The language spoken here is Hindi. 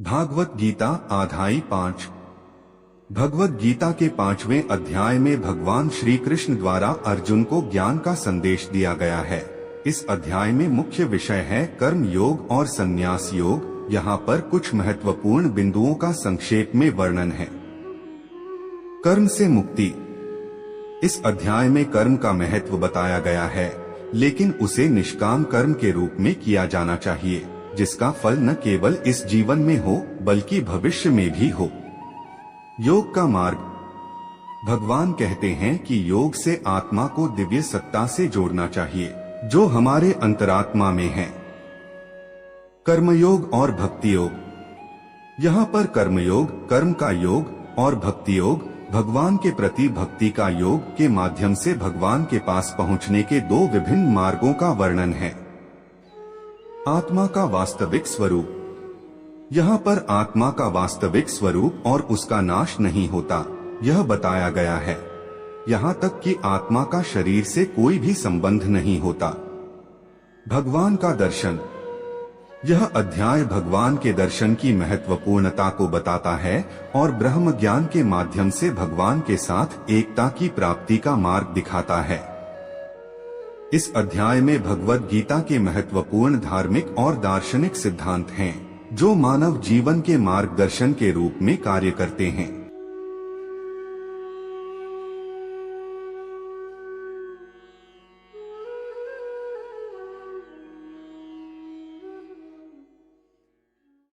भागवत गीता अध्याय 5। भगवत गीता के 5वें अध्याय में भगवान श्री कृष्ण द्वारा अर्जुन को ज्ञान का संदेश दिया गया है। इस अध्याय में मुख्य विषय है कर्म योग और संन्यास योग। यहाँ पर कुछ महत्वपूर्ण बिंदुओं का संक्षेप में वर्णन है। कर्म से मुक्ति। इस अध्याय में कर्म का महत्व बताया गया है, लेकिन उसे निष्काम कर्म के रूप में किया जाना चाहिए, जिसका फल न केवल इस जीवन में हो बल्कि भविष्य में भी हो। योग का मार्ग। भगवान कहते हैं कि योग से आत्मा को दिव्य सत्ता से जोड़ना चाहिए, जो हमारे अंतरात्मा में है। कर्मयोग और भक्ति योग। यहाँ पर कर्मयोग कर्म का योग और भक्ति योग भगवान के प्रति भक्ति का योग के माध्यम से भगवान के पास पहुँचने के दो विभिन्न मार्गों का वर्णन है। आत्मा का वास्तविक स्वरूप। यहाँ पर आत्मा का वास्तविक स्वरूप और उसका नाश नहीं होता, यह बताया गया है। यहाँ तक कि आत्मा का शरीर से कोई भी संबंध नहीं होता। भगवान का दर्शन। यह अध्याय भगवान के दर्शन की महत्वपूर्णता को बताता है और ब्रह्म ज्ञान के माध्यम से भगवान के साथ एकता की प्राप्ति का मार्ग दिखाता है। इस अध्याय में भगवत गीता के महत्वपूर्ण धार्मिक और दार्शनिक सिद्धांत हैं, जो मानव जीवन के मार्गदर्शन के रूप में कार्य करते हैं।